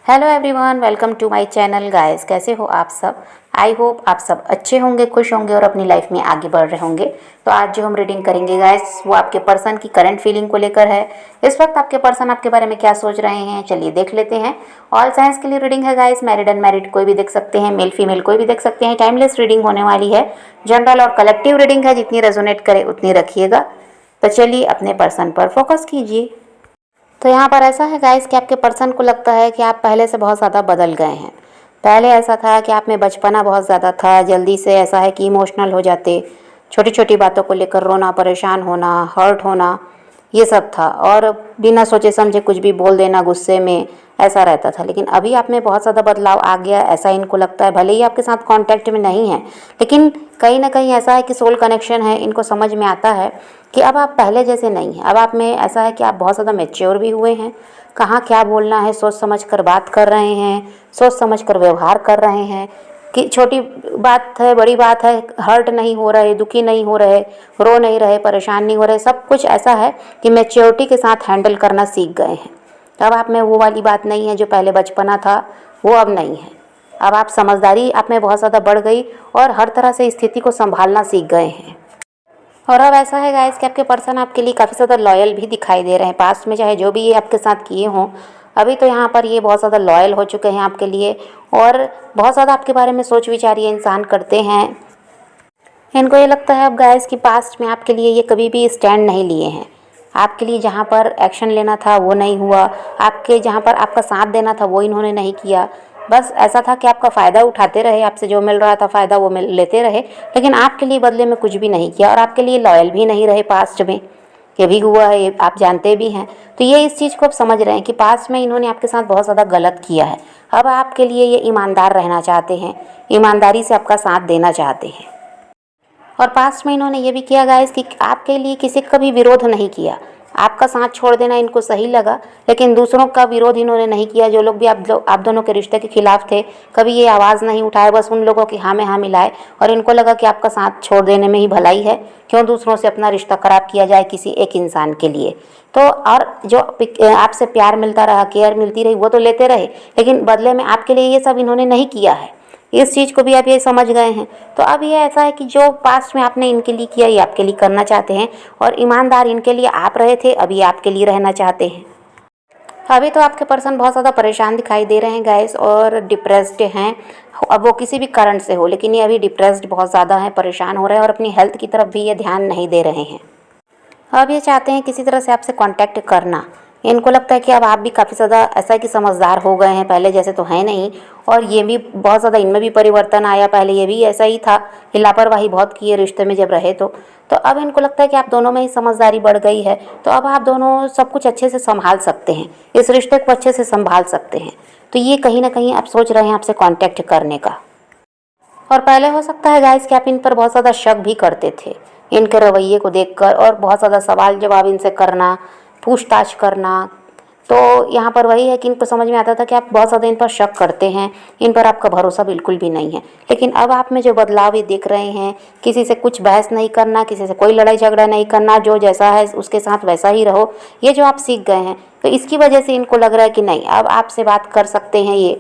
Hello everyone, welcome to my channel guys. कैसे हो आप सब? आई होप आप सब अच्छे होंगे, खुश होंगे और अपनी लाइफ में आगे बढ़ रहे होंगे। तो आज जो हम रीडिंग करेंगे गाइस, वो आपके पर्सन की करंट फीलिंग को लेकर है। इस वक्त आपके पर्सन आपके बारे में क्या सोच रहे हैं, चलिए देख लेते हैं। ऑल साइंस के लिए रीडिंग है गाइस, मैरिड अनमैरिड कोई भी देख सकते हैं, मेल फीमेल कोई भी देख सकते हैं। टाइमलेस रीडिंग होने वाली है, जनरल और कलेक्टिव रीडिंग है, जितनी रेजोनेट करे उतनी रखिएगा। तो चलिए अपने पर्सन पर फोकस कीजिए। तो यहाँ पर ऐसा है गाइस कि आपके पर्सन को लगता है कि आप पहले से बहुत ज़्यादा बदल गए हैं। पहले ऐसा था कि आप में बचपना बहुत ज़्यादा था, जल्दी से ऐसा है कि इमोशनल हो जाते, छोटी छोटी बातों को लेकर रोना, परेशान होना, हर्ट होना, ये सब था। और बिना सोचे समझे कुछ भी बोल देना गुस्से में, ऐसा रहता था। लेकिन अभी आप में बहुत ज़्यादा बदलाव आ गया, ऐसा इनको लगता है। भले ही आपके साथ कांटेक्ट में नहीं है, लेकिन कहीं ना कहीं ऐसा है कि सोल कनेक्शन है, इनको समझ में आता है कि अब आप पहले जैसे नहीं हैं। अब आप में ऐसा है कि आप बहुत ज़्यादा मैच्योर भी हुए हैं, कहाँ क्या बोलना है सोच समझ कर बात कर रहे हैं, सोच समझ कर व्यवहार कर रहे हैं। कि छोटी बात है, बड़ी बात है, हर्ट नहीं हो रहे, दुखी नहीं हो रहे, रो नहीं रहे, परेशान नहीं हो रहे, सब कुछ ऐसा है कि मैच्योरिटी के साथ हैंडल करना सीख गए हैं। अब आप में वो वाली बात नहीं है जो पहले बचपना था, वो अब नहीं है। अब आप समझदारी आप में बहुत ज़्यादा बढ़ गई और हर तरह से स्थिति को संभालना सीख गए हैं। और अब ऐसा है गाइस कि आपके पर्सन आपके लिए काफ़ी ज़्यादा लॉयल भी दिखाई दे रहे हैं। पास्ट में चाहे जो भी ये आपके साथ किए हों, अभी तो यहाँ पर ये बहुत ज़्यादा लॉयल हो चुके हैं आपके लिए और बहुत ज़्यादा आपके बारे में सोच विचार ये इंसान करते हैं। इनको ये लगता है अब गाइस कि पास्ट में आपके लिए ये कभी भी स्टैंड नहीं लिए हैं। आपके लिए जहाँ पर एक्शन लेना था वो नहीं हुआ, आपके जहाँ पर आपका साथ देना था वो इन्होंने नहीं किया। बस ऐसा था कि आपका फ़ायदा उठाते रहे, आपसे जो मिल रहा था फ़ायदा वो लेते रहे, लेकिन आपके लिए बदले में कुछ भी नहीं किया और आपके लिए लॉयल भी नहीं रहे पास्ट में। ये भी हुआ है, ये आप जानते भी हैं। तो ये इस चीज़ को अब समझ रहे हैं कि पास्ट में इन्होंने आपके साथ बहुत ज़्यादा गलत किया है। अब आपके लिए ये ईमानदार रहना चाहते हैं, ईमानदारी से आपका साथ देना चाहते हैं। और पास्ट में इन्होंने ये भी किया गाइस कि आपके लिए किसी का भी विरोध नहीं किया। आपका साथ छोड़ देना इनको सही लगा, लेकिन दूसरों का विरोध इन्होंने नहीं किया। जो लोग भी आप दोनों के रिश्ते के खिलाफ थे, कभी ये आवाज़ नहीं उठाए, बस उन लोगों की हाँ में हाँ मिलाए। और इनको लगा कि आपका साथ छोड़ देने में ही भलाई है, क्यों दूसरों से अपना रिश्ता खराब किया जाए किसी एक इंसान के लिए। तो और जो आपसे प्यार मिलता रहा, केयर मिलती रही, वो तो लेते रहे, लेकिन बदले में आपके लिए ये सब इन्होंने नहीं किया है। इस चीज़ को भी आप ये समझ गए हैं। तो अब ये ऐसा है कि जो पास्ट में आपने इनके लिए किया, ये आपके लिए करना चाहते हैं और ईमानदार इनके लिए आप रहे थे, अभी आपके लिए रहना चाहते हैं। अभी तो आपके पर्सन बहुत ज़्यादा परेशान दिखाई दे रहे हैं गाइस और डिप्रेस्ड हैं। अब वो किसी भी कारण से हो, लेकिन ये अभी डिप्रेस्ड बहुत ज़्यादा हैं, परेशान हो रहे हैं और अपनी हेल्थ की तरफ भी ये ध्यान नहीं दे रहे हैं। अब ये चाहते हैं किसी तरह से आपसे कांटेक्ट करना। इनको लगता है कि अब आप भी काफ़ी ज़्यादा ऐसा है कि समझदार हो गए हैं, पहले जैसे तो हैं नहीं। और ये भी बहुत ज़्यादा, इनमें भी परिवर्तन आया। पहले ये भी ऐसा ही था कि लापरवाही बहुत किए रिश्ते में जब रहे तो अब इनको लगता है कि आप दोनों में ही समझदारी बढ़ गई है। तो अब आप दोनों सब कुछ अच्छे से संभाल सकते हैं, इस रिश्ते को अच्छे से संभाल सकते हैं। तो ये कहीं ना कहीं आप सोच रहे हैं आपसे कॉन्टैक्ट करने का। और पहले हो सकता है गाइस कि आप इन पर बहुत ज़्यादा शक भी करते थे, इनके रवैये को देखकर, और बहुत ज़्यादा सवाल जवाब इनसे करना, पूछताछ करना। तो यहाँ पर वही है कि इनको समझ में आता था कि आप बहुत ज़्यादा इन पर शक करते हैं, इन पर आपका भरोसा बिल्कुल भी नहीं है। लेकिन अब आप में जो बदलाव ये देख रहे हैं, किसी से कुछ बहस नहीं करना, किसी से कोई लड़ाई झगड़ा नहीं करना, जो जैसा है उसके साथ वैसा ही रहो, ये जो आप सीख गए हैं, तो इसकी वजह से इनको लग रहा है कि नहीं, अब आपसे बात कर सकते हैं ये।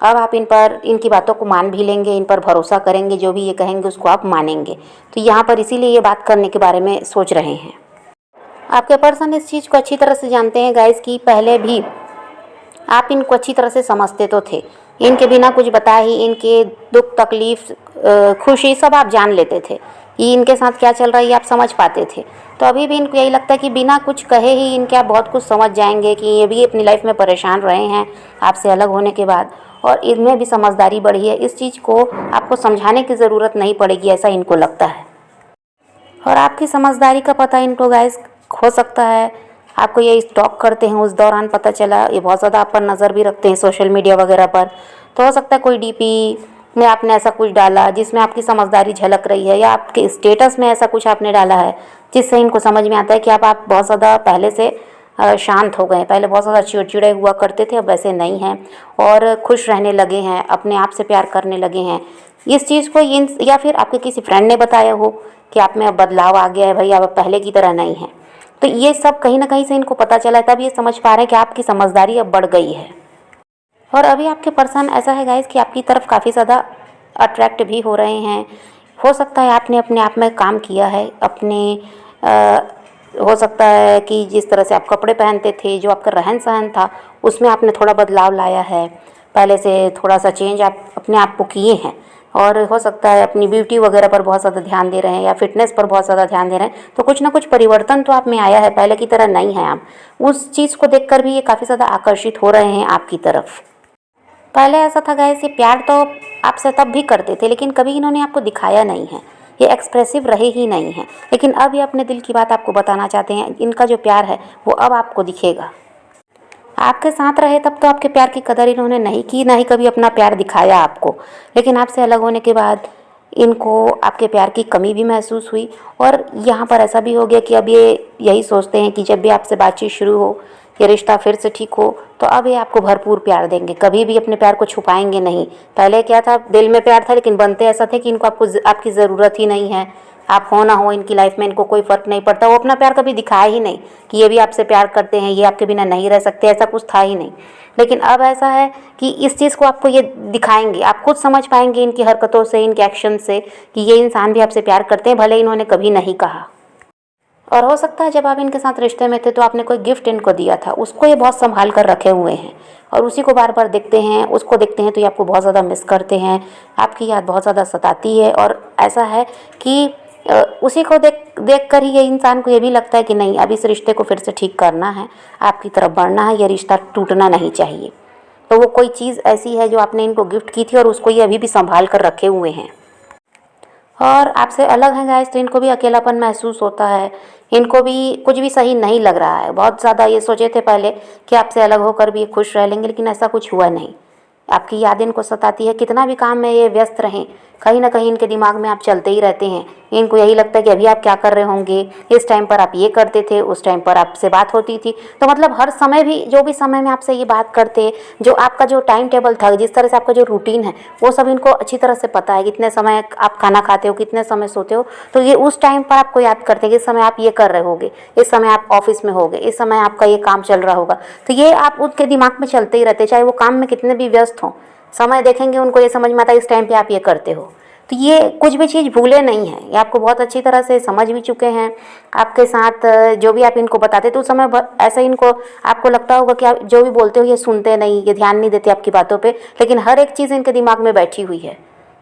अब आप इन पर, इनकी बातों को मान भी लेंगे, इन पर भरोसा करेंगे, जो भी ये कहेंगे उसको आप मानेंगे। तो यहाँ पर इसीलिए ये बात करने के बारे में सोच रहे हैं। आपके पर्सन इस चीज़ को अच्छी तरह से जानते हैं गाइस कि पहले भी आप इनको अच्छी तरह से समझते तो थे। इनके बिना कुछ बताए ही इनके दुख तकलीफ खुशी सब आप जान लेते थे, ये इनके साथ क्या चल रहा है ये आप समझ पाते थे। तो अभी भी इनको यही लगता है कि बिना कुछ कहे ही इनके आप बहुत कुछ समझ जाएंगे कि ये भी अपनी लाइफ में परेशान रहे हैं आपसे अलग होने के बाद, और इनमें भी समझदारी बढ़ी है। इस चीज़ को आपको समझाने की ज़रूरत नहीं पड़ेगी, ऐसा इनको लगता है। और आपकी समझदारी का पता इनको गाइस हो सकता है, आपको ये स्टॉक करते हैं उस दौरान पता चला, ये बहुत ज़्यादा आप पर नज़र भी रखते हैं सोशल मीडिया वगैरह पर। तो हो सकता है कोई डीपी में आपने ऐसा कुछ डाला जिसमें आपकी समझदारी झलक रही है, या आपके स्टेटस में ऐसा कुछ आपने डाला है जिससे इनको समझ में आता है कि आप बहुत ज़्यादा पहले से शांत हो गए हैं। पहले बहुत ज़्यादा चिड़चिड़े हुआ करते थे, अब वैसे नहीं हैं और खुश रहने लगे हैं, अपने आप से प्यार करने लगे हैं। इस चीज़ को इन, या फिर आपके किसी फ्रेंड ने बताया हो कि आप में अब बदलाव आ गया है, भाई अब पहले की तरह नहीं है। तो ये सब कहीं ना कहीं से इनको पता चला है, तब ये समझ पा रहे हैं कि आपकी समझदारी अब बढ़ गई है। और अभी आपके पर्सन ऐसा है गाइस कि आपकी तरफ काफ़ी ज़्यादा अट्रैक्ट भी हो रहे हैं। हो सकता है आपने अपने आप में काम किया है, हो सकता है कि जिस तरह से आप कपड़े पहनते थे, जो आपका रहन सहन था, उसमें आपने थोड़ा बदलाव लाया है। पहले से थोड़ा सा चेंज आप अपने आप को किए हैं। और हो सकता है अपनी ब्यूटी वगैरह पर बहुत ज़्यादा ध्यान दे रहे हैं या फिटनेस पर बहुत ज़्यादा ध्यान दे रहे हैं। तो कुछ ना कुछ परिवर्तन तो आप में आया है, पहले की तरह नहीं है आप। उस चीज़ को देखकर भी ये काफ़ी ज़्यादा आकर्षित हो रहे हैं आपकी तरफ। पहले ऐसा था गाइस, ये प्यार तो आपसे तब भी करते थे, लेकिन कभी इन्होंने आपको दिखाया नहीं है, ये एक्सप्रेसिव रहे ही नहीं हैं। लेकिन अब ये अपने दिल की बात आपको बताना चाहते हैं। इनका जो प्यार है वो अब आपको दिखेगा। आपके साथ रहे तब तो आपके प्यार की कदर इन्होंने नहीं की, ना ही कभी अपना प्यार दिखाया आपको। लेकिन आपसे अलग होने के बाद इनको आपके प्यार की कमी भी महसूस हुई। और यहाँ पर ऐसा भी हो गया कि अब ये यही सोचते हैं कि जब भी आपसे बातचीत शुरू हो, ये रिश्ता फिर से ठीक हो, तो अब ये आपको भरपूर प्यार देंगे, कभी भी अपने प्यार को छुपाएंगे नहीं। पहले क्या था, दिल में प्यार था, लेकिन बनते ऐसा थे कि इनको आपकी ज़रूरत ही नहीं है। आप हो ना हो इनकी लाइफ में इनको कोई फ़र्क नहीं पड़ता। वो अपना प्यार कभी दिखाया ही नहीं कि ये भी आपसे प्यार करते हैं, ये आपके बिना नहीं रह सकते, ऐसा कुछ था ही नहीं। लेकिन अब ऐसा है कि इस चीज़ को आपको ये दिखाएंगे, आप खुद समझ पाएंगे इनकी हरकतों से, इनके एक्शन से, कि ये इंसान भी आपसे प्यार करते हैं, भले इन्होंने कभी नहीं कहा। और हो सकता है जब आप इनके साथ रिश्ते में थे तो आपने कोई गिफ्ट इनको दिया था, उसको ये बहुत संभाल कर रखे हुए हैं और उसी को बार बार देखते हैं, उसको देखते हैं तो ये आपको बहुत ज़्यादा मिस करते हैं, आपकी याद बहुत ज़्यादा सताती है। और ऐसा है कि उसी को देख कर ही ये इंसान को ये भी लगता है कि नहीं, अब इस रिश्ते को फिर से ठीक करना है, आपकी तरफ बढ़ना है, ये रिश्ता टूटना नहीं चाहिए। तो वो कोई चीज़ ऐसी है जो आपने इनको गिफ्ट की थी और उसको ये अभी भी संभाल कर रखे हुए हैं। और आपसे अलग हैं गाइस तो इनको भी अकेलापन महसूस होता है, इनको भी कुछ भी सही नहीं लग रहा है। बहुत ज़्यादा ये सोचे थे पहले कि आपसे अलग होकर भी ये खुश रह लेंगे, लेकिन ऐसा कुछ हुआ नहीं। आपकी याद इनको सताती है, कितना भी काम में ये व्यस्त रहें, कहीं ना कहीं इनके दिमाग में आप चलते ही रहते हैं। इनको यही लगता है कि अभी आप क्या कर रहे होंगे, इस टाइम पर आप ये करते थे, उस टाइम पर आपसे बात होती थी। तो मतलब हर समय भी, जो भी समय में आपसे ये बात करते, जो आपका जो टाइम टेबल था, जिस तरह से आपका जो रूटीन है, वो सब इनको अच्छी तरह से पता है। कितने समय आप खाना खाते हो, कितने समय सोते हो, तो ये उस टाइम पर आपको याद करते हैं कि इस समय आप ये कर रहे होगे, इस समय आप ऑफिस में होगे, इस समय आपका ये काम चल रहा होगा। तो ये आप उनके दिमाग में चलते ही रहते, चाहे वो काम में कितने भी व्यस्त हों। समय देखेंगे उनको ये समझ में आता है इस टाइम पे आप ये करते हो। तो ये कुछ भी चीज़ भूले नहीं हैं, ये आपको बहुत अच्छी तरह से समझ भी चुके हैं। आपके साथ जो भी आप इनको बताते तो उस समय ऐसा इनको आपको लगता होगा कि आप जो भी बोलते हो ये सुनते नहीं, ये ध्यान नहीं देते आपकी बातों पे, लेकिन हर एक चीज़ इनके दिमाग में बैठी हुई है।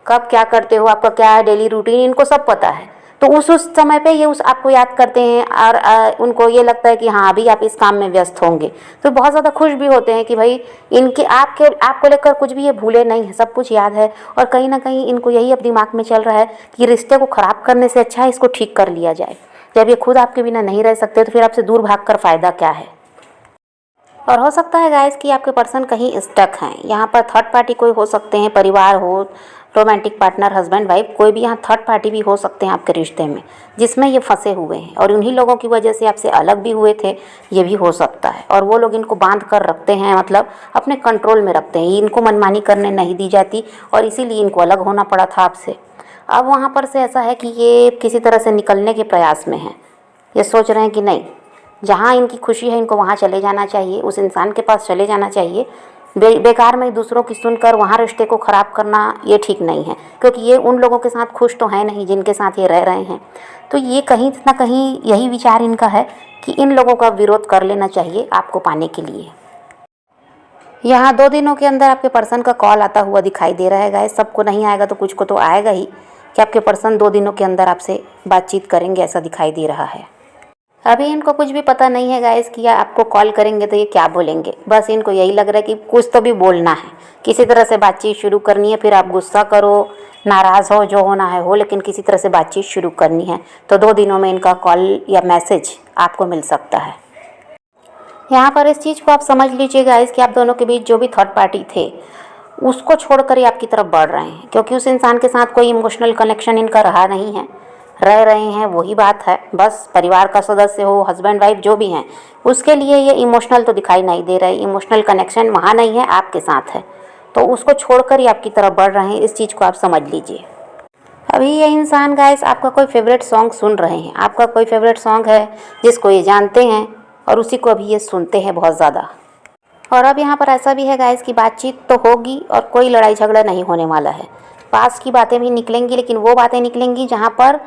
कब क्या करते हो, आपका क्या है डेली रूटीन, इनको सब पता है। तो उस समय पे ये उस आपको याद करते हैं और उनको ये लगता है कि हाँ अभी आप इस काम में व्यस्त होंगे। तो बहुत ज़्यादा खुश भी होते हैं कि भाई इनके आपको लेकर कुछ भी ये भूले नहीं है, सब कुछ याद है। और कहीं ना कहीं इनको यही अब दिमाग में चल रहा है कि रिश्ते को ख़राब करने से अच्छा है इसको ठीक कर लिया जाए। जब ये खुद आपके बिना नहीं रह सकते तो फिर आपसे दूर भाग कर फ़ायदा क्या है। और हो सकता है गाइस कि आपके पर्सन कहीं स्टक हैं, यहाँ पर थर्ड पार्टी कोई हो सकते हैं, परिवार हो, रोमांटिक पार्टनर, हस्बैंड वाइफ, कोई भी यहाँ थर्ड पार्टी भी हो सकते हैं आपके रिश्ते में, जिसमें ये फंसे हुए हैं और उन्हीं लोगों की वजह से आपसे अलग भी हुए थे, ये भी हो सकता है। और वो लोग इनको बांध कर रखते हैं, मतलब अपने कंट्रोल में रखते हैं, इनको मनमानी करने नहीं दी जाती और इसीलिए इनको अलग होना पड़ा था आपसे। अब वहाँ पर से ऐसा है कि ये किसी तरह से निकलने के प्रयास में हैं, ये सोच रहे हैं कि नहीं, जहाँ इनकी खुशी है इनको वहाँ चले जाना चाहिए, उस इंसान के पास चले जाना चाहिए। बेकार में दूसरों की सुनकर वहाँ रिश्ते को ख़राब करना ये ठीक नहीं है, क्योंकि ये उन लोगों के साथ खुश तो है नहीं जिनके साथ ये रह रहे हैं। तो ये कहीं ना कहीं यही विचार इनका है कि इन लोगों का विरोध कर लेना चाहिए आपको पाने के लिए। यहाँ 2 दिनों के अंदर आपके पर्सन का कॉल आता हुआ दिखाई दे रहा है गाइस। सबको नहीं आएगा तो कुछ को तो आएगा ही, कि आपके पर्सन 2 दिनों के अंदर आपसे बातचीत करेंगे, ऐसा दिखाई दे रहा है। अभी इनको कुछ भी पता नहीं है गाइस कि आपको कॉल करेंगे तो ये क्या बोलेंगे। बस इनको यही लग रहा है कि कुछ तो भी बोलना है, किसी तरह से बातचीत शुरू करनी है। फिर आप गुस्सा करो, नाराज़ हो, जो होना है हो, लेकिन किसी तरह से बातचीत शुरू करनी है। तो 2 दिनों में इनका कॉल या मैसेज आपको मिल सकता है। यहाँ पर इस चीज़ को आप समझ लीजिए गाइस कि आप दोनों के बीच जो भी थर्ड पार्टी थे उसको छोड़कर ही आपकी तरफ बढ़ रहे हैं, क्योंकि उस इंसान के साथ कोई इमोशनल कनेक्शन इनका रहा नहीं है। रह रहे हैं वही बात है, बस परिवार का सदस्य हो, हस्बैंड वाइफ जो भी हैं, उसके लिए ये इमोशनल तो दिखाई नहीं दे रहा है, इमोशनल कनेक्शन वहाँ नहीं है, आपके साथ है। तो उसको छोड़कर ही आपकी तरफ बढ़ रहे हैं, इस चीज़ को आप समझ लीजिए। अभी ये इंसान गाइस आपका कोई फेवरेट सॉन्ग सुन रहे हैं, आपका कोई फेवरेट सॉन्ग है जिसको ये जानते हैं और उसी को अभी ये सुनते हैं बहुत ज़्यादा। और अब यहाँ पर ऐसा भी है गाइस कि बातचीत तो होगी और कोई लड़ाई झगड़ा नहीं होने वाला है। पास की बातें भी निकलेंगी, लेकिन वो बातें निकलेंगी जहाँ पर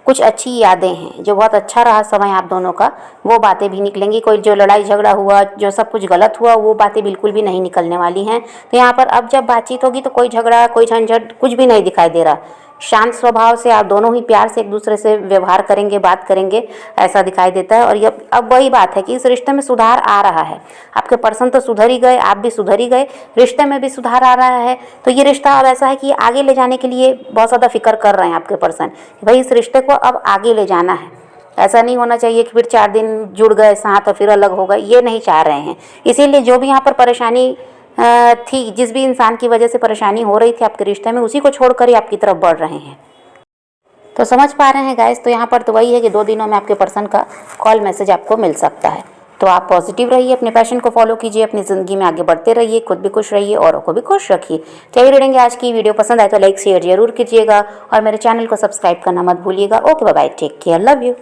कुछ अच्छी यादें हैं, जो बहुत अच्छा रहा समय आप दोनों का, वो बातें भी निकलेंगी। कोई जो लड़ाई झगड़ा हुआ, जो सब कुछ गलत हुआ, वो बातें बिल्कुल भी नहीं निकलने वाली हैं। तो यहाँ पर अब जब बातचीत होगी तो कोई झगड़ा, कोई झंझट कुछ भी नहीं दिखाई दे रहा। शांत स्वभाव से आप दोनों ही प्यार से एक दूसरे से व्यवहार करेंगे, बात करेंगे, ऐसा दिखाई देता है। और ये अब वही बात है कि इस रिश्ते में सुधार आ रहा है। आपके पर्सन तो सुधर ही गए, आप भी सुधर ही गए, रिश्ते में भी सुधार आ रहा है। तो ये रिश्ता अब ऐसा है कि आगे ले जाने के लिए बहुत ज़्यादा फिक्र कर रहे हैं आपके पर्सन, भाई इस रिश्ते को अब आगे ले जाना है। ऐसा नहीं होना चाहिए कि फिर 4 दिन जुड़ गए साथ और फिर अलग हो गए, ये नहीं चाह रहे हैं। इसीलिए जो भी यहाँ पर परेशानी थी, जिस भी इंसान की वजह से परेशानी हो रही थी आपके रिश्ते में, उसी को छोड़कर ही आपकी तरफ बढ़ रहे हैं। तो समझ पा रहे हैं गाइस। तो यहाँ पर तो वही है कि 2 दिनों में आपके पर्सन का कॉल मैसेज आपको मिल सकता है। तो आप पॉजिटिव रहिए, अपने पैशन को फॉलो कीजिए, अपनी ज़िंदगी में आगे बढ़ते रहिए, खुद भी खुश रहिए, औरों को भी खुश रखिए। चलिए रीडिंग आज की वीडियो पसंद आए तो लाइक शेयर जरूर कीजिएगा और मेरे चैनल को सब्सक्राइब करना मत भूलिएगा। Okay bye bye, take care, love you.